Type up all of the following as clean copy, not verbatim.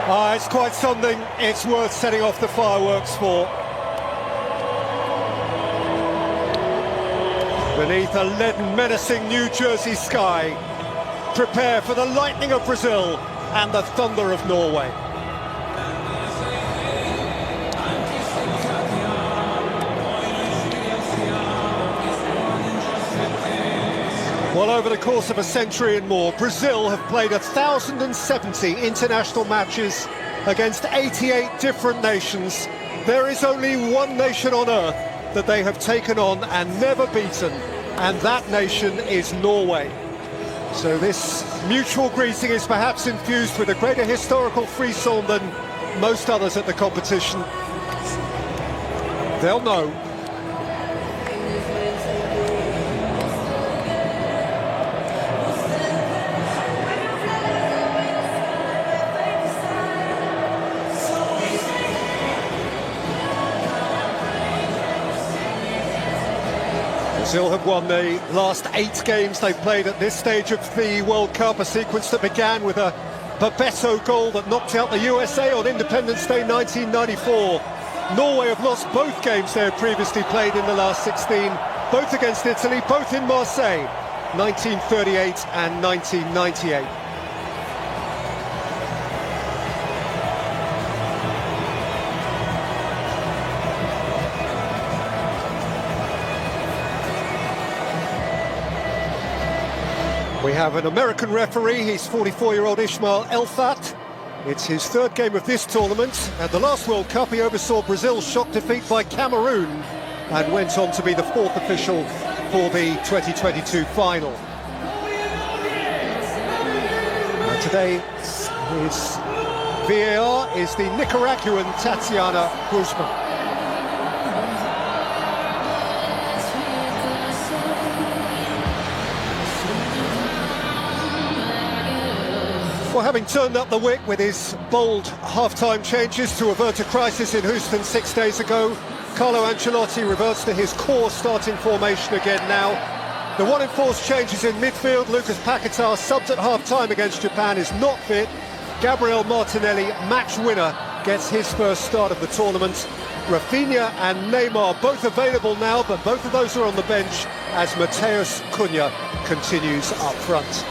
It's quite something. It's worth setting off the fireworks for. Beneath a leaden, menacing New Jersey sky, prepare for the lightning of Brazil and the thunder of Norway. Well, over the course of a century and more, Brazil have played 1,070 international matches against 88 different nations. There is only one nation on earth that they have taken on and never beaten, and that nation is Norway. So this mutual greeting is perhaps infused with a greater historical frisson than most others at the competition. They'll know. Brazil have won the last 8 games they've played at this stage of the World Cup, a sequence that began with a Bebeto goal that knocked out the USA on Independence Day 1994. Norway have lost both games they had previously played in the last 16, both against Italy, both in Marseille, 1938 and 1998. We have an American referee, he's 44-year-old Ismail Elfat. It's his 3rd game of this tournament. At the last World Cup, he oversaw Brazil's shock defeat by Cameroon and went on to be the 4th official for the 2022 final. And today, his VAR is the Nicaraguan Tatiana Guzman. Well, having turned up the wick with his bold half-time changes to avert a crisis in Houston 6 days ago, Carlo Ancelotti reverts to his core starting formation again now. The one enforced changes in midfield. Lucas Paquetá, subbed at half-time against Japan, is not fit. Gabriel Martinelli, match winner, gets his first start of the tournament. Rafinha and Neymar both available now, but both of those are on the bench as Matheus Cunha continues up front.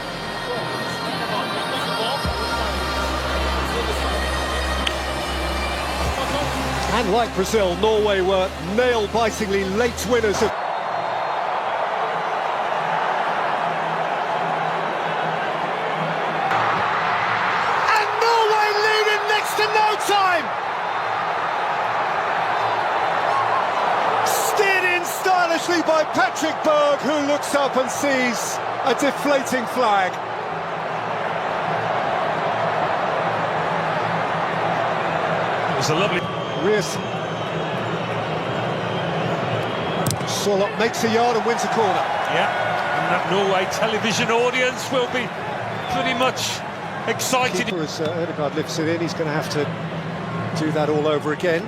And like Brazil, Norway were nail-bitingly late winners of... And Norway lead in next to no time! Steered in stylishly by Patrick Berg, who looks up and sees a deflating flag. It was a lovely... Solot makes a yard and wins a corner. Yeah, and that Norway television audience will be pretty much excited. Keeper, as Ødegaard lifts it in, he's going to have to do that all over again.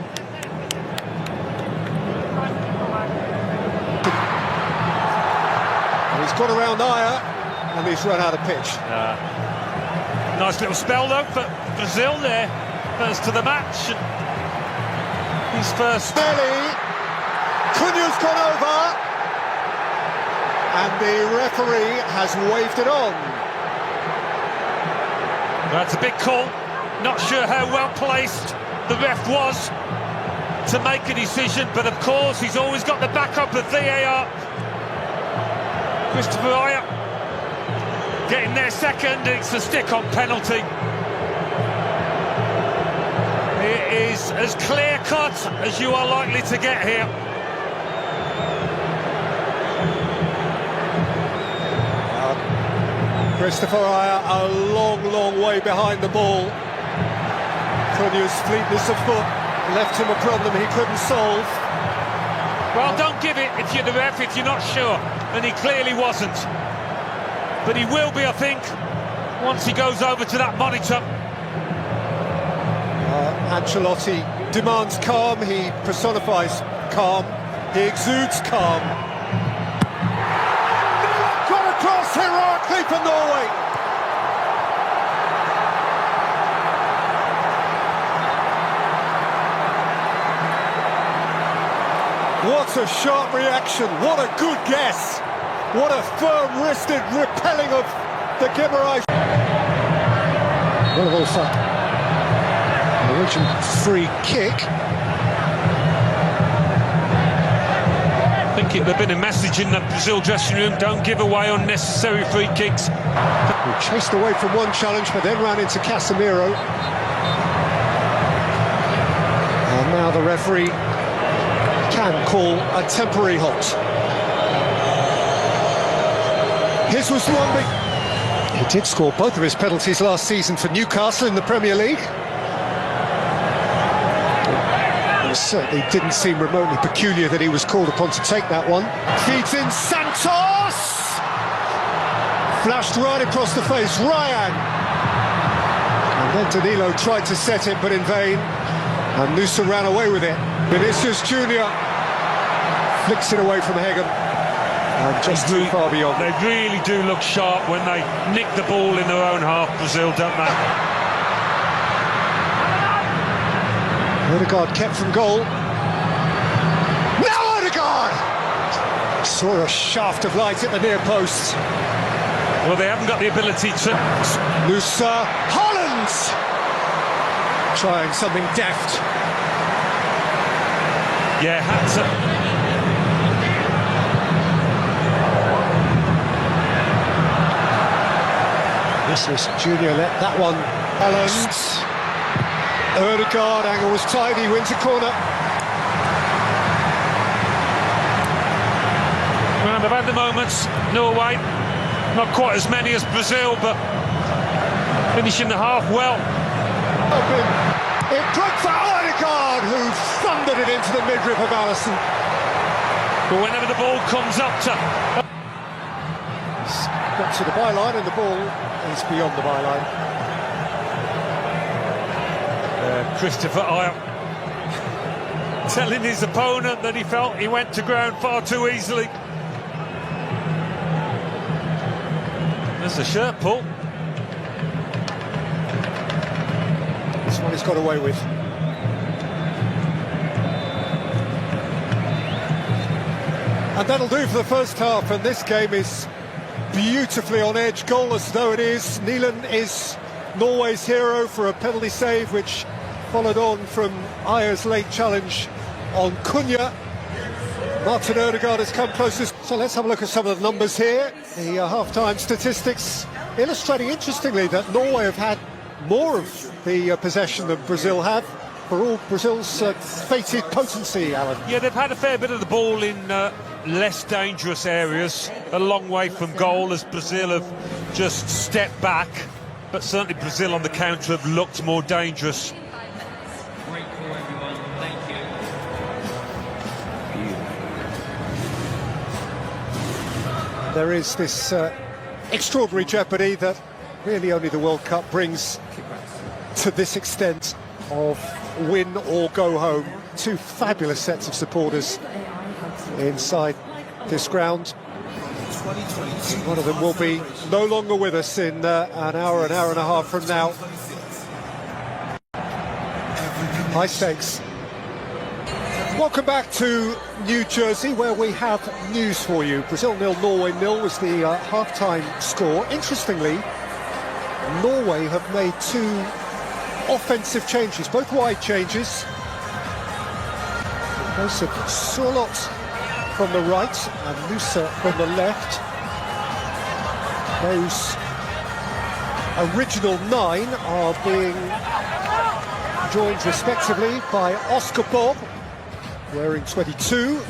And he's got around Ayer, and he's run out of pitch. Nice little spell though for Brazil there, first to the match. His first. Belly, Cunha's gone over, and the referee has waved it on. That's a big call. Not sure how well placed the ref was to make a decision, but of course he's always got the backup of VAR. Christopher Ayer getting their second. It's a stick-on penalty. It is as clear-cut as you are likely to get here. Christopher Ayer a long, long way behind the ball. Cunha's fleetness of foot left him a problem he couldn't solve. Well, don't give it if you're the ref, if you're not sure, and he clearly wasn't. But he will be, I think, once he goes over to that monitor. Ancelotti demands calm, he personifies calm, he exudes calm. Got across heroically for Norway. What a sharp reaction, what a good guess. What a firm-wristed repelling of the Guimarães. Norwegian free kick. I think there'd been a message in the Brazil dressing room: don't give away unnecessary free kicks. He chased away from one challenge, but then ran into Casemiro. And now the referee can call a temporary halt. His was one big... He did score both of his penalties last season for Newcastle in the Premier League. It certainly didn't seem remotely peculiar that he was called upon to take that one. Feeds in Santos! Flashed right across the face, Ryan! And then Danilo tried to set it, but in vain. And Nusa ran away with it. Vinicius Junior flicks it away from Hagen. And just too far beyond. They really do look sharp when they nick the ball in their own half, Brazil, don't they? Odegaard kept from goal. Now Odegaard! Saw a shaft of light at the near post. Well, they haven't got the ability to... Nusa, Holland! Trying something deft. Yeah, had to... Vinicius Junior let that one balance. Odegaard, angle was tidy, wins a corner. Well, they've had the moments, Norway. Not quite as many as Brazil, but finishing the half well. It broke for Odegaard, who thundered it into the midriff of Alisson. But whenever the ball comes up to... Got to the byline, and the ball is beyond the byline. Christopher Ayer telling his opponent that he felt he went to ground far too easily. There's a shirt pull. This one he's got away with. And that'll do for the first half, and this game is beautifully on edge, goalless though it is. Neelan is Norway's hero for a penalty save, which followed on from Ayer's late challenge on Cunha. Martin Odegaard has come closest. So let's have a look at some of the numbers here. The half-time statistics illustrating interestingly that Norway have had more of the possession than Brazil have, for all Brazil's fated potency, Alan. Yeah, they've had a fair bit of the ball in less dangerous areas, a long way from goal, as Brazil have just stepped back. But certainly Brazil on the counter have looked more dangerous. Great call, everyone. Thank you. There is this extraordinary jeopardy that really only the World Cup brings to this extent of win or go home. Two fabulous sets of supporters inside this ground. One of them will be no longer with us in an hour and a half from now. High stakes. Welcome back to New Jersey, where we have news for you. Brazil 0, Norway 0 was the half-time score. Interestingly, Norway have made two offensive changes, both wide changes. Those of Surlot from the right and Nusa from the left. Those original 9 are being joined respectively by Oscar Bob, wearing 22,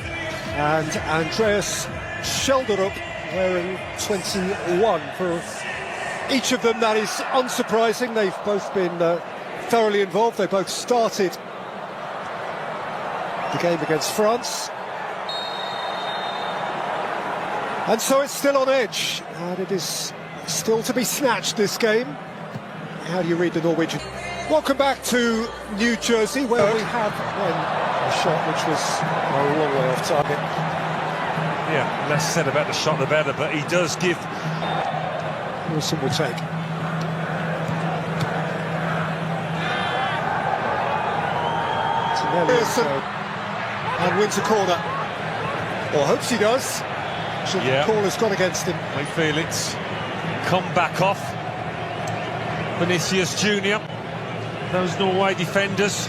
and Andreas Schelderup, wearing 21. For each of them, that is unsurprising. They've both been thoroughly involved. They both started the game against France. And so it's still on edge, and it is still to be snatched, this game. How do you read the Norwegian? Welcome back to New Jersey, where we have a shot which was a long way off target. Yeah, less said about the shot the better, but he does give... Wilson will take. Wilson and wins a corner. Or hopes he does. So Yeah. the call has gone against him. We feel it's come back off. Vinicius Junior. Those Norway defenders.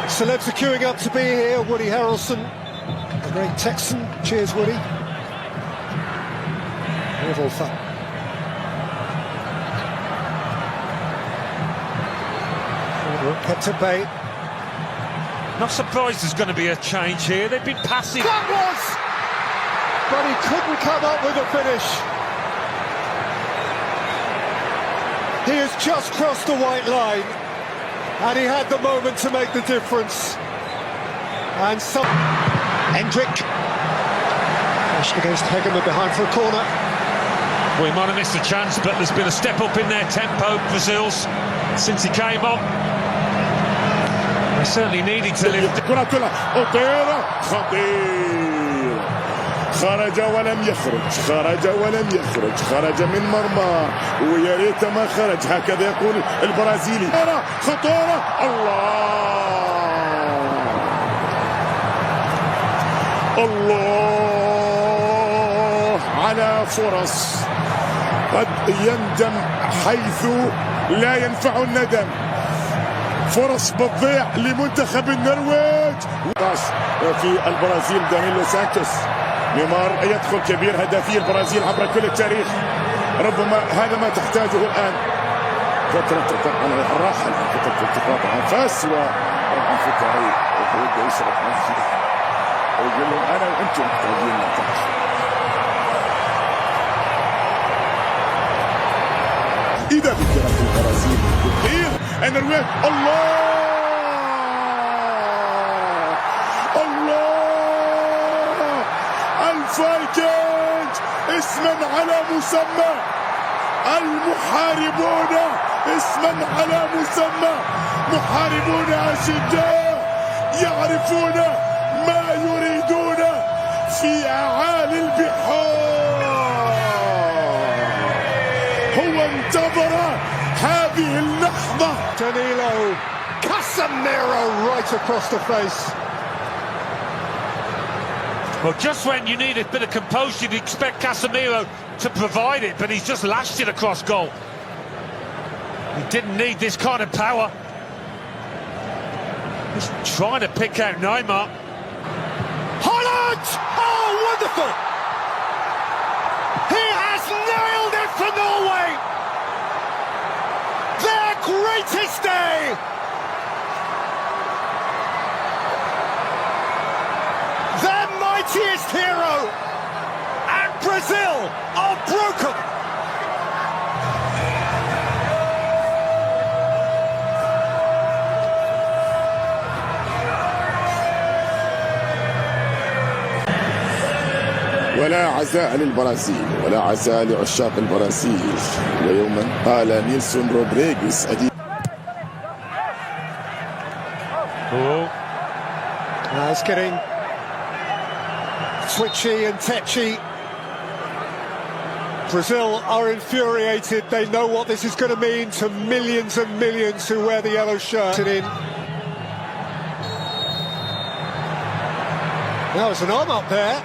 Celebs are queuing up to be here. Woody Harrelson, the great Texan. Cheers, Woody. Revolver. Kept at bay. Not surprised there's going to be a change here. They've been passive. That was! But he couldn't come up with a finish. He has just crossed the white line, and he had the moment to make the difference. And some... Hendrick. Pushed against Hegeman behind for a corner. Well, he might have missed a chance, but there's been a step up in their tempo, Brazil's, since he came on. They certainly needed to lift. الكرة كلها أطيرة خطير خرج ولم يخرج خرج من مرمى ويا ريت ما خرج هكذا يقول البرازيلي خطورة الله على فرص قد يندم حيث لا ينفع الندم فرص بتضيع لمنتخب النرويج في البرازيل دانيلو سانتوس نيمار يدخل كبير هدافي البرازيل عبر كل التاريخ ربما هذا ما تحتاجه الآن فترة طبعا الراحة فترة التقاط أنفاس وراح نفك عليه ويبدأ يشرب نفسه ويقول لهم أنا وأنتم محتاجين نعتقد إذا ذكرت البرازيل بالخير النرويج الله الفايكنج اسما على مسمى المحاربون اسما على مسمى محاربون أشداء يعرفون ما يريدون في أعالي البحار هو انتظر هذه اللحظة Danilo, Casemiro right across the face. Well, just when you need a bit of composure, you'd expect Casemiro to provide it, but he's just lashed it across goal. He didn't need this kind of power. He's trying to pick out Neymar. Holland! Oh, wonderful! He has nailed it for Norway! Their greatest day! Their mightiest hero! And Brazil are broken! ولا عزاء للبرازيل ولا عزاء لعشاق البرازيل ويوما قال نيلسون رودريغيز It's getting twitchy and tetchy. Brazil are infuriated. They know what this is going to mean to millions and millions who wear the yellow shirt. In. Now there's an arm up there.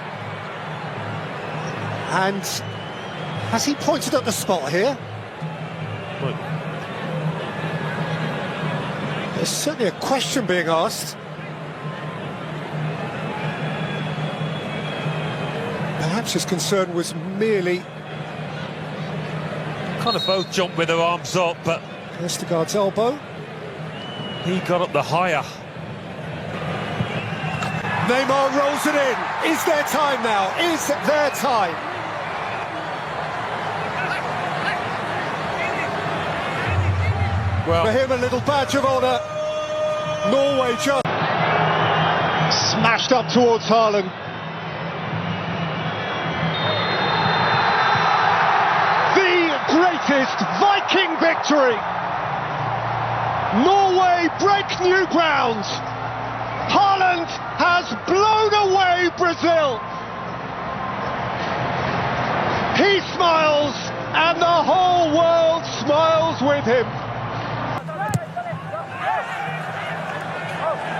And has he pointed at the spot here? Look. There's certainly a question being asked. Perhaps his concern was merely... Kind of both jumped with their arms up, but Vestergaard's elbow. he got up the higher. Neymar rolls it in. Is there time now? Is there time? Well, For him, a little badge of honour. Norway just smashed up towards Haaland. The greatest Viking victory. Norway break new ground. Haaland has blown away Brazil. He smiles, and the whole world smiles with him.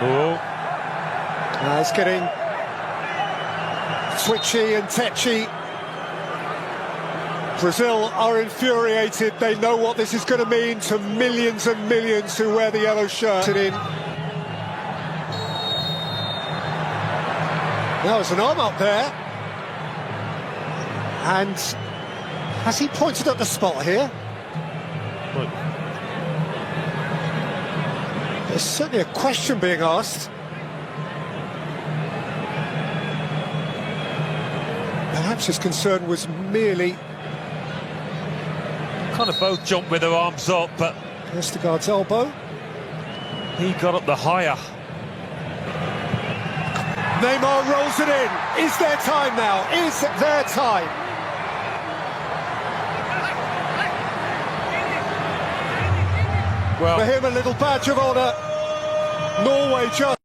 Oh, It's getting twitchy and tetchy. Brazil are infuriated. They know what this is going to mean to millions and millions who wear the yellow shirt. Now there's an arm up there. And has he pointed at the spot here? well, There's certainly a question being asked. Perhaps his concern was merely kind of both jumped with their arms up, but Vestergaard's elbow. he got up the higher. Neymar rolls it in. Is there time now? Is there time? Well, For him, a little badge of honour. Norway just